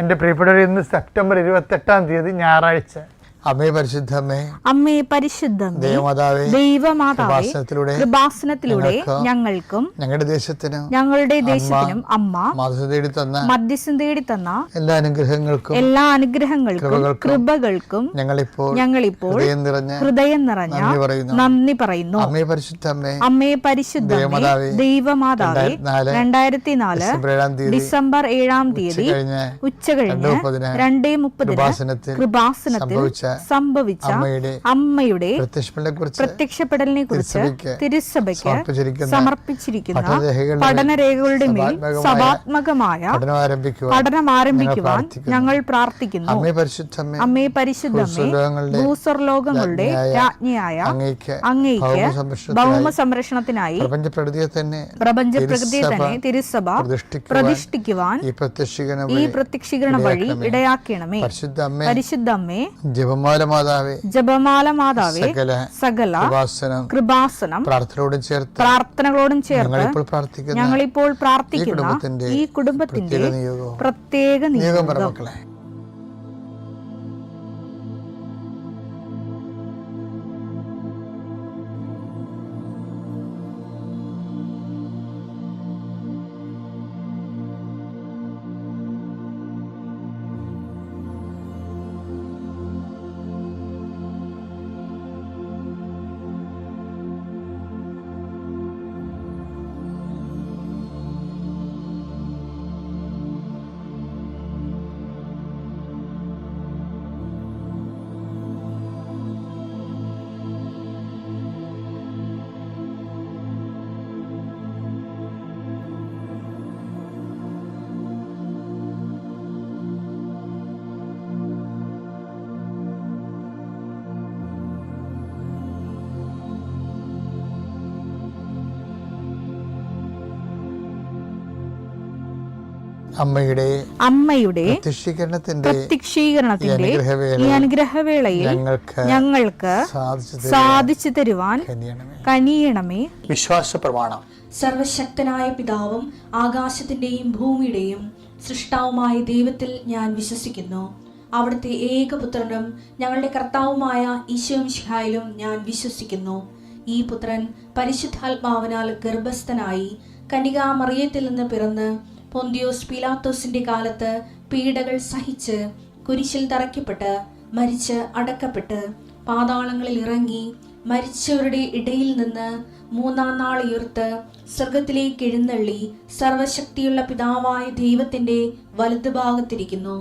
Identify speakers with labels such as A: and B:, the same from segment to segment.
A: എൻ്റെ പ്രിയപ്പെട്ടവർ, ഇന്ന് സെപ്റ്റംബർ 28 ഞായറാഴ്ച.
B: അമ്മേ പരിശുദ്ധമേ,
C: അമ്മേ പരിശുദ്ധമേ,
B: ദൈവമാതാവേ,
C: ദൈവമാതാവേ, കൃപാസനത്തിലൂടെ ഞങ്ങൾക്കും ഞങ്ങളുടെ ദേശത്തിനും അമ്മ മധ്യസ്ഥം തേടി തന്ന എല്ലാ അനുഗ്രഹങ്ങൾക്കും കൃപകൾക്കും ഞങ്ങളിപ്പോൾ ഹൃദയം നിറഞ്ഞ നന്ദി പറയുന്നു. അമ്മേ പരിശുദ്ധമേ, ദൈവമാതാവേ, 2004 ഡിസംബർ 7 ഉച്ചകഴിഞ്ഞ് 2:30 കൃപാസനത്തിൽ സംഭവിച്ച അമ്മയുടെ പ്രത്യക്ഷപ്പെടലിനെ കുറിച്ച് തിരുസഭയ്ക്ക് സമർപ്പിച്ചിരിക്കുന്ന പഠനരേഖകളുടെ മേൽ സഭാത്മകമായ പഠനം ആരംഭിക്കുവാൻ ഞങ്ങൾ പ്രാർത്ഥിക്കുന്നു. അമ്മേ പരിശുദ്ധമേ, ഭൂസ്വർലോകങ്ങളുടെ രാജ്ഞിയായ അങ്ങേയ്ക്ക് ഭൗമ സംരക്ഷണത്തിനായി പ്രപഞ്ചപ്രകൃതിയെ തന്നെ തിരുസഭ പ്രതിഷ്ഠിക്കുവാൻ ഈ പ്രത്യക്ഷീകരണ വഴി ഇടയാക്കണമേ. പരിശുദ്ധമ്മേ, ജപമാല മാതാവേ, സകല കൃപാസനം പ്രാർത്ഥനകളോടും ചേർത്ത് ഞങ്ങളിപ്പോൾ പ്രാർത്ഥിക്കുന്ന ഈ കുടുംബത്തിന്റെ പ്രത്യേക നിയോഗം. അമ്മയുടെ പ്രത്യക്ഷീകരണത്തിന്റെ ഈ അനുഗ്രഹവേളയിൽ ഞങ്ങൾക്ക് സാധിച്ചു തരുവാൻ കനിയണമേ.
B: വിശ്വാസ പ്രമാണം.
D: സർവശക്തനായ പിതാവും ആകാശത്തിന്റെയും ഭൂമിയുടെയും സൃഷ്ടാവുമായ ദൈവത്തിൽ ഞാൻ വിശ്വസിക്കുന്നു. അവിടുത്തെ ഏകപുത്രനും ഞങ്ങളുടെ കർത്താവുമായ ഈശോ മിശിഹായിലും ഞാൻ വിശ്വസിക്കുന്നു. ഈ പുത്രൻ പരിശുദ്ധാത്മാവിനാൽ ഗർഭസ്ഥനായി കന്യകാമറിയത്തിൽ നിന്ന് പിറന്ന് പൊന്തിയോസ് പീലാത്തോസിന്റെ കാലത്ത് പീഡകൾ സഹിച്ച് കുരിശിൽ തറയ്ക്കപ്പെട്ട് മരിച്ച് അടക്കപ്പെട്ട് പാതാളങ്ങളിൽ ഇറങ്ങി മരിച്ചവരുടെ ഇടയിൽ നിന്ന് 3-ാം നാൾ ഉയർത്ത് സ്വർഗത്തിലേക്ക് എഴുന്നള്ളി സർവശക്തിയുള്ള പിതാവായ ദൈവത്തിന്റെ വലതുഭാഗത്തിരിക്കുന്നു.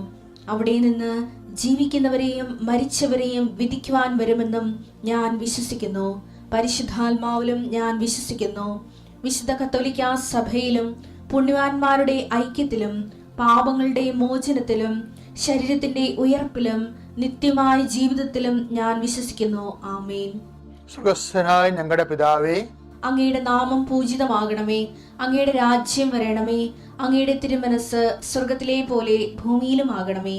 D: അവിടെ നിന്ന് ജീവിക്കുന്നവരെയും മരിച്ചവരെയും വിധിക്കുവാൻ വരുമെന്നും ഞാൻ വിശ്വസിക്കുന്നു. പരിശുദ്ധാത്മാവിലും ഞാൻ വിശ്വസിക്കുന്നു. വിശുദ്ധ കത്തോലിക്കാ സഭയിലും പുണ്യവാന്മാരുടെ ഐക്യത്തിലും പാപങ്ങളുടെ മോചനത്തിലും ശരീരത്തിന്റെ ഉയർപ്പിലും നിത്യമായ ജീവിതത്തിലും ഞാൻ വിശ്വസിക്കുന്നു. ആമേൻ.
B: സുഖസ്ഥനായ ഞങ്ങളുടെ പിതാവേ,
D: അങ്ങയുടെ നാമം പൂജിതമാകണമേ. അങ്ങയുടെ രാജ്യം വരണമേ. അങ്ങയുടെ തിരുമനസ് സ്വർഗത്തിലെ പോലെ ഭൂമിയിലും ആകണമേ.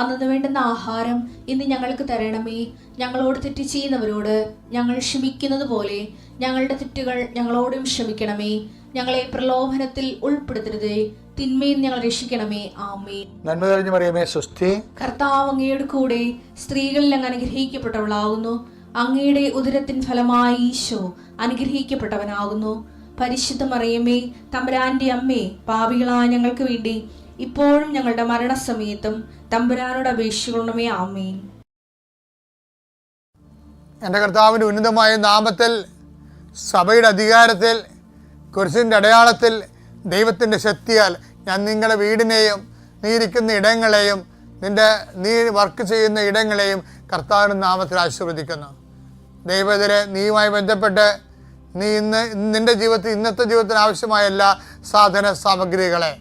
D: അന്നു വേണ്ടുന്ന ആഹാരം ഇന്ന് ഞങ്ങൾക്ക് തരണമേ. ഞങ്ങളോട് തെറ്റ് ചെയ്യുന്നവരോട് ഞങ്ങൾ ക്ഷമിക്കുന്നത് പോലെ ഞങ്ങളുടെ തെറ്റുകൾ ഞങ്ങളോടും ക്ഷമിക്കണമേ. ഞങ്ങളെ പ്രലോഭനത്തിൽ ഉൾപ്പെടുത്തരുതേ, തിന്മയിൽ ഞങ്ങൾ രക്ഷിക്കണമേ. ആമേൻ.
B: നന്മ നിറഞ്ഞ മറിയമേ, സ്വസ്തി.
D: കർത്താവ് അങ്ങയുടെ കൂടെ സ്ത്രീകളിൽ അങ്ങ് അനുഗ്രഹിക്കപ്പെട്ടവളാകുന്നു. അങ്ങയുടെ ഉദരത്തിൻ ഫലമായി ഈശോ അനുഗ്രഹിക്കപ്പെട്ടവനാകുന്നു. പരിശുദ്ധ മറിയമേ, തമ്പുരാന്റെ അമ്മേ, പാപികളായ ഞങ്ങൾക്ക് വേണ്ടി ഇപ്പോഴും ഞങ്ങളുടെ മരണസമയത്തും തമ്പുരാനോട് അപേക്ഷിക്കണമേ. ആമേൻ.
A: എൻ്റെ കർത്താവിൻ്റെ ഉന്നതമായ നാമത്തിൽ, സഭയുടെ അധികാരത്തിൽ, കുരിശിൻ്റെ അടയാളത്തിൽ, ദൈവത്തിൻ്റെ ശക്തിയാൽ ഞാൻ നിങ്ങളുടെ വീടിനെയും നീ ഇരിക്കുന്ന ഇടങ്ങളെയും നീ വർക്ക് ചെയ്യുന്ന ഇടങ്ങളെയും കർത്താവിൻ്റെ നാമത്തിൽ ആശീർവദിക്കുന്നു. ദൈവത്തിലെ നീയുമായി ബന്ധപ്പെട്ട് നിന്റെ ജീവിതത്തിൽ ഇന്നത്തെ ജീവിതത്തിന് ആവശ്യമായ എല്ലാ സാധന സാമഗ്രികളെ,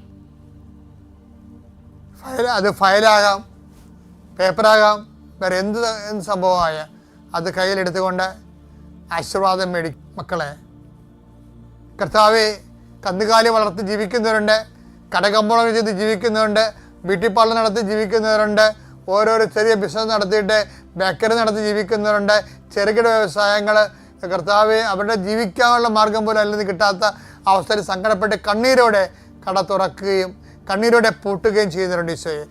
A: അത് ഫയലാകാം, പേപ്പറാകാം, വേറെ എന്ത് സംഭവമായ അത് കയ്യിലെടുത്തുകൊണ്ട് ആശീർവാദം മേടിക്കും. മക്കളെ, കർത്താവെ, കന്നുകാലി വളർത്തി ജീവിക്കുന്നവരുണ്ട്, കടകമ്പോളം ചെയ്ത് ജീവിക്കുന്നവരുണ്ട്, ബ്യൂട്ടി പാർലർ നടത്തി ജീവിക്കുന്നവരുണ്ട്, ഓരോരോ ചെറിയ ബിസിനസ് നടത്തിയിട്ട് ബേക്കറി നടത്തി ജീവിക്കുന്നവരുണ്ട്, ചെറുകിട വ്യവസായങ്ങൾ. കർത്താവെ, അവരുടെ ജീവിക്കാനുള്ള മാർഗം പോലും അല്ലെങ്കിൽ കിട്ടാത്ത അവസ്ഥയിൽ സങ്കടപ്പെട്ട് കണ്ണീരോടെ കട തുറക്കുകയും കണ്ണീരോടെ പൂട്ടുകയും ചെയ്യുന്നവരുണ്ട്. ഈശോയെ,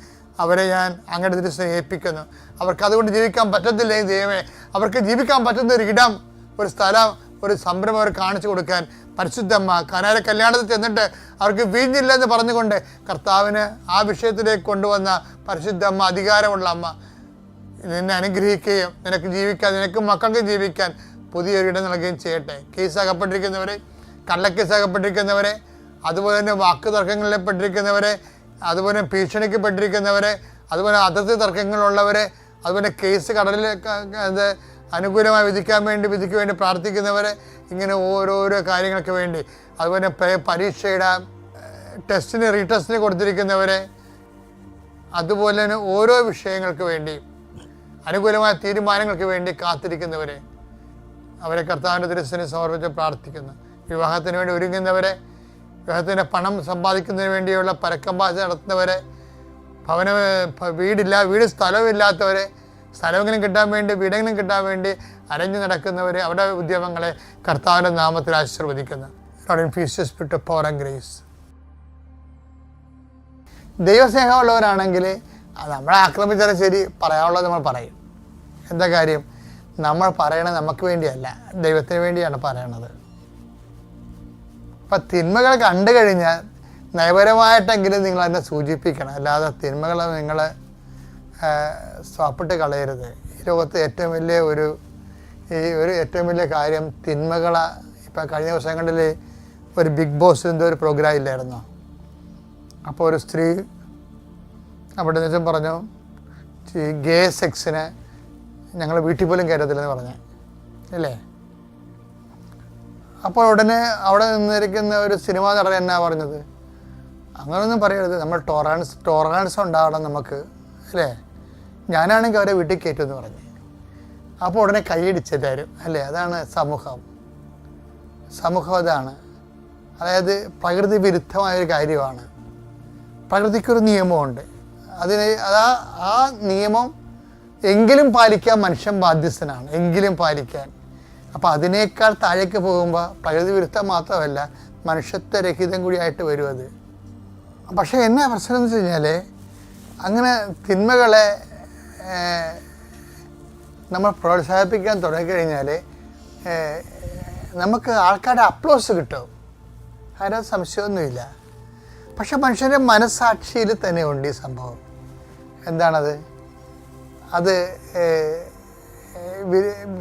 A: അവരെ ഞാൻ അങ്ങയുടെ തിരുസനെ ഏൽപ്പിക്കുന്നു. അവർക്ക് അതുകൊണ്ട് ജീവിക്കാൻ പറ്റത്തില്ലേ ദൈവമേ, അവർക്ക് ജീവിക്കാൻ പറ്റുന്ന ഒരു ഇടം, ഒരു സ്ഥലം, ഒരു സംരംഭം അവർ കാണിച്ചു കൊടുക്കാൻ പരിശുദ്ധമ്മ കനാല കല്യാണത്തിൽ ചെന്നിട്ട് അവർക്ക് വീഞ്ഞില്ലെന്ന് പറഞ്ഞുകൊണ്ട് കർത്താവിന് ആ വിഷയത്തിലേക്ക് കൊണ്ടുവന്ന പരിശുദ്ധമ്മ, അധികാരമുള്ള അമ്മ, നിന്നെ അനുഗ്രഹിക്കുകയും നിനക്ക് ജീവിക്കാൻ, നിനക്കും മക്കൾക്ക് ജീവിക്കാൻ പുതിയൊരു ഇടം നൽകുകയും ചെയ്യട്ടെ. കേസ് അകപ്പെട്ടിരിക്കുന്നവരെ, കള്ളക്കേസ് അകപ്പെട്ടിരിക്കുന്നവരെ, അതുപോലെ തന്നെ വാക്ക് തർക്കങ്ങളിൽ പെട്ടിരിക്കുന്നവരെ, അതുപോലെ ഭീഷണിക്ക് പെട്ടിരിക്കുന്നവരെ, അതുപോലെ അതിർത്തി തർക്കങ്ങളുള്ളവരെ, അതുപോലെ കേസ് കടലിൽ അനുകൂലമായി വിധിക്ക് വേണ്ടി പ്രാർത്ഥിക്കുന്നവരെ, ഇങ്ങനെ ഓരോരോ കാര്യങ്ങൾക്ക് വേണ്ടി, അതുപോലെ പരീക്ഷയുടെ ടെസ്റ്റിന് റീടെസ്റ്റിന് കൊടുത്തിരിക്കുന്നവരെ, അതുപോലെ തന്നെ ഓരോ വിഷയങ്ങൾക്ക് വേണ്ടി അനുകൂലമായ തീരുമാനങ്ങൾക്ക് വേണ്ടി കാത്തിരിക്കുന്നവരെ, അവരെ കർത്താവിൻ്റെ തിരുസന്നിധിയിൽ സമർപ്പിച്ച് പ്രാർത്ഥിക്കുന്നു. വിവാഹത്തിന് വേണ്ടി ഒരുങ്ങുന്നവരെ, വിവാഹത്തിൻ്റെ പണം സമ്പാദിക്കുന്നതിന് വേണ്ടിയുള്ള പരക്കമ്പാച നടത്തുന്നവരെ, വീട് സ്ഥലമില്ലാത്തവരെ, സ്ഥലമെങ്കിലും കിട്ടാൻ വേണ്ടി, വീടെങ്കിലും കിട്ടാൻ വേണ്ടി അരഞ്ഞു നടക്കുന്നവരെ, അവരുടെ ഉദ്യമങ്ങളെ കർത്താവിൻ്റെ നാമത്തിൽ ആശീർവദിക്കുന്നു. Power and grace. ദൈവസ്നേഹമുള്ളവരാണെങ്കിൽ നമ്മളെ ആക്രമിച്ചാലും ശരി, പറയാനുള്ളത് നമ്മൾ പറയും. എന്താ കാര്യം? നമ്മൾ പറയണത് നമുക്ക് വേണ്ടിയല്ല, ദൈവത്തിന് വേണ്ടിയാണ് പറയണത്. അപ്പം തിന്മകൾ കണ്ടു കഴിഞ്ഞാൽ നയപരമായിട്ടെങ്കിലും നിങ്ങൾ അതിനെ സൂചിപ്പിക്കണം, അല്ലാതെ തിന്മകൾ നിങ്ങൾ സ്വാപ്പിട്ട് കളയരുത്. ഈ ലോകത്ത് ഏറ്റവും വലിയ കാര്യം തിന്മകളെ. ഇപ്പം കഴിഞ്ഞ ദിവസങ്ങളിൽ ഒരു ബിഗ് ബോസ് എന്തോ ഒരു പ്രോഗ്രാം ഇല്ലായിരുന്നോ? അപ്പോൾ ഒരു സ്ത്രീ അവിടെ നിന്നും പറഞ്ഞു, ഗേ സെക്സിനെ ഞങ്ങൾ വീട്ടിൽ പോലും കയറ്റത്തില്ലെന്ന് പറഞ്ഞേ അല്ലേ? അപ്പോൾ ഉടനെ അവിടെ നിന്നിരിക്കുന്ന ഒരു സിനിമാ നടൻ എന്നാ പറഞ്ഞത്, അങ്ങനൊന്നും പറയരുത്, നമ്മൾ ടോളറൻസ് ഉണ്ടാവണം നമുക്ക് അല്ലേ, ഞാനാണെങ്കിൽ അവരെ വീട്ടിൽ കയറ്റുമെന്ന് പറഞ്ഞു. അപ്പോൾ ഉടനെ കൈയടിച്ചെല്ലാവരും അല്ലേ? അതാണ് സമൂഹം അതാണ്. അതായത് പ്രകൃതി വിരുദ്ധമായൊരു കാര്യമാണ്. പ്രകൃതിക്കൊരു നിയമമുണ്ട്, ആ നിയമം എങ്കിലും പാലിക്കാൻ മനുഷ്യൻ ബാധ്യസ്ഥനാണ്, എങ്കിലും പാലിക്കാൻ. അപ്പോൾ അതിനേക്കാൾ താഴേക്ക് പോകുമ്പോൾ പ്രകൃതി വിരുദ്ധം മാത്രമല്ല, മനുഷ്യത്വരഹിതം കൂടിയായിട്ട് വരും അത്. പക്ഷേ എന്നാ പ്രശ്നം എന്ന് വെച്ച് കഴിഞ്ഞാൽ, അങ്ങനെ തിന്മകളെ നമ്മൾ പ്രോത്സാഹിപ്പിക്കാൻ തുടങ്ങിക്കഴിഞ്ഞാൽ നമുക്ക് ആൾക്കാരുടെ അപ്ലോസ് കിട്ടും, അതിനകത്ത് സംശയമൊന്നുമില്ല. പക്ഷെ മനുഷ്യൻ്റെ മനസ്സാക്ഷിയിൽ തന്നെ ഉണ്ട് ഈ സംഭവം. എന്താണത്? അത്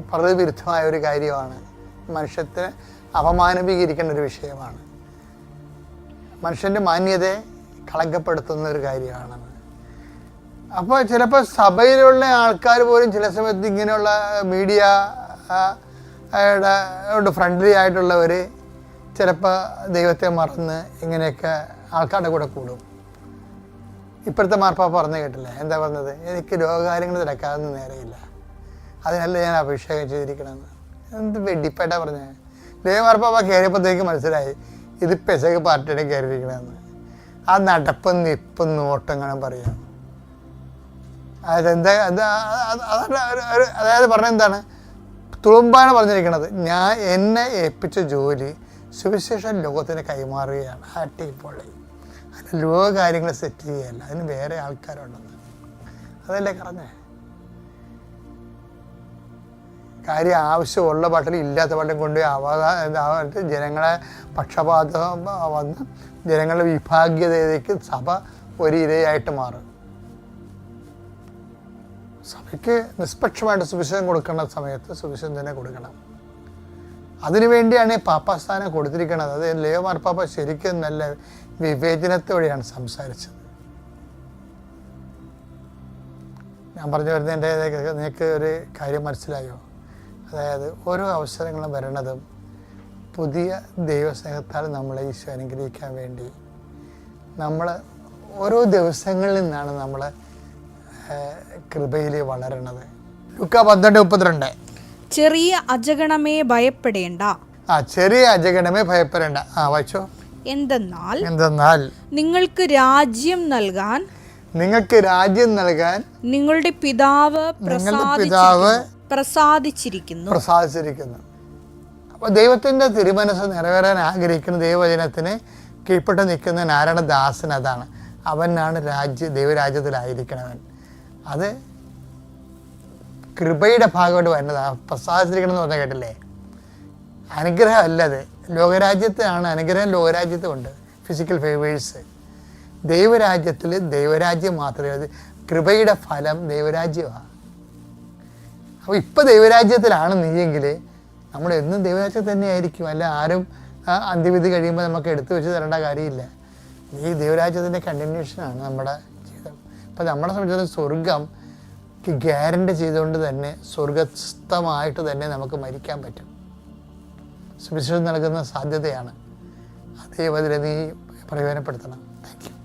A: പ്രകൃതി വിരുദ്ധമായ ഒരു കാര്യമാണ്, മനുഷ്യത്തിന് അപമാനീകരിക്കേണ്ട ഒരു വിഷയമാണ്, മനുഷ്യൻ്റെ മാന്യതയെ കളങ്കപ്പെടുത്തുന്ന ഒരു കാര്യമാണത്. അപ്പോൾ ചിലപ്പോൾ സഭയിലുള്ള ആൾക്കാർ പോലും ചില സമയത്ത് ഇങ്ങനെയുള്ള മീഡിയയുടെ ഫ്രണ്ട്ലി ആയിട്ടുള്ളവർ ചിലപ്പോൾ ദൈവത്തെ മറന്ന് ഇങ്ങനെയൊക്കെ ആൾക്കാരുടെ കൂടെ കൂടും. ഇപ്പോഴത്തെ മാർപ്പാപ്പ പറഞ്ഞു കേട്ടില്ലേ, എന്താ പറഞ്ഞത്? എനിക്ക് രോഗകാര്യങ്ങൾ തിരക്കാതൊന്നും നേരെയില്ല, അതിനല്ല ഞാൻ അഭിഷേകം ചെയ്തിരിക്കണമെന്ന്. എന്ത് വെടിപ്പായിട്ടാണ് പറഞ്ഞത്? ദേവമാർപ്പാപ്പ കയറിയപ്പോഴത്തേക്ക് മനസ്സിലായി ഇത് പെസക് പാർട്ടിയുടെ കയറിയിരിക്കണമെന്ന്. ആ നടപ്പും നിപ്പും നോട്ടങ്ങളും പറയാം. അതായത് പറഞ്ഞെന്താണ്? തുളുമ്പാണ് പറഞ്ഞിരിക്കണത്, എന്നെ ഏൽപ്പിച്ച ജോലി സുവിശേഷം ലോകത്തിന് കൈമാറുകയാണ്. അടിപൊളി. അതിന് ലോക കാര്യങ്ങൾ സെറ്റ് ചെയ്യുകയല്ല, അതിന് വേറെ ആൾക്കാരുണ്ടെന്ന്. അതല്ലേ പറഞ്ഞേ? കാര്യം ആവശ്യമുള്ള പാട്ടിൽ ഇല്ലാത്ത പാട്ടിൽ കൊണ്ടുപോയി ജനങ്ങളെ പക്ഷപാതം വന്ന് ജനങ്ങളുടെ വിഭാഗീയതയിലേക്ക് സഭ ഒരു ഇരയായിട്ട് മാറും. സഭയ്ക്ക് നിഷ്പക്ഷമായിട്ട് സുവിശേഷം കൊടുക്കേണ്ട സമയത്ത് സുവിശേഷം തന്നെ കൊടുക്കണം. അതിനുവേണ്ടിയാണ് പാപ്പാസ്ഥാനം കൊടുത്തിരിക്കുന്നത്. അത് ലിയോ മാർപ്പാപ്പ ശരിക്കും നല്ല വിവേചനത്തോടെയാണ് സംസാരിച്ചത്. ഞാൻ പറഞ്ഞു വരുന്നതിൻ്റെ നിങ്ങൾക്ക് ഒരു കാര്യം മനസ്സിലായോ? അതായത് ഓരോ അവസരങ്ങളും വരണതും പുതിയ ദൈവസ്നേഹത്താൽ നമ്മളെ ഈശോ അനുഗ്രഹിക്കാൻ വേണ്ടി നമ്മൾ ഓരോ ദിവസങ്ങളിൽ നിന്നാണ് നമ്മൾ കൃപയിൽ വളരണത്. ലൂക്കാ 12:32.
C: ചെറിയ അജഗണമേ ഭയപ്പെടേണ്ട.
A: ചെറിയ അജഗണമേ ഭയപ്പെടേണ്ട. വായിച്ചോ.
C: എന്തെന്നാൽ നിങ്ങൾക്ക് രാജ്യം നൽകാൻ നിങ്ങളുടെ പിതാവ് പ്രസാദിച്ചിരിക്കുന്നു.
A: അപ്പോൾ ദൈവത്തിൻ്റെ തിരുമനസ് നിറവേറാൻ ആഗ്രഹിക്കുന്ന ദൈവവചനത്തിന് കീഴ്പ്പെട്ട് നിൽക്കുന്ന നാരായണദാസൻ അതാണ്. അവനാണ് ദൈവരാജ്യത്തിലായിരിക്കണവൻ. അത് കൃപയുടെ ഭാഗമായിട്ട് വരുന്നതാണ്. പ്രസാദിച്ചിരിക്കണം എന്ന് പറഞ്ഞാൽ കേട്ടില്ലേ? അനുഗ്രഹമല്ല അത്. ലോകരാജ്യത്തിലാണ് അനുഗ്രഹം. ലോകരാജ്യത്തുമുണ്ട് ഫിസിക്കൽ ഫേവേഴ്സ്. ദൈവരാജ്യത്തിൽ ദൈവരാജ്യം മാത്രമേ അത്. കൃപയുടെ ഫലം ദൈവരാജ്യമാണ്. അപ്പോൾ ഇപ്പം ദൈവരാജ്യത്തിലാണ് നീയെങ്കിൽ നമ്മൾ എന്നും ദൈവരാജ്യത്തിൽ തന്നെ ആയിരിക്കും. അല്ല ആരും അന്ത്യവിധി കഴിയുമ്പോൾ നമുക്ക് എടുത്തു വെച്ച് തരേണ്ട കാര്യമില്ല. ഈ ദൈവരാജ്യത്തിൻ്റെ കണ്ടിന്യൂഷനാണ് നമ്മുടെ ജീവിതം. അപ്പം നമ്മളെ സംബന്ധിച്ചിടത്തോളം സ്വർഗം ഗ്യാരണ്ടി ചെയ്തുകൊണ്ട് തന്നെ സ്വർഗസ്ഥമായിട്ട് തന്നെ നമുക്ക് മരിക്കാൻ പറ്റും. സുവിശേഷം നൽകുന്ന സാധ്യതയാണ്. അതേ അതിൽ നീ പ്രയോജനപ്പെടുത്തണം. Thank you.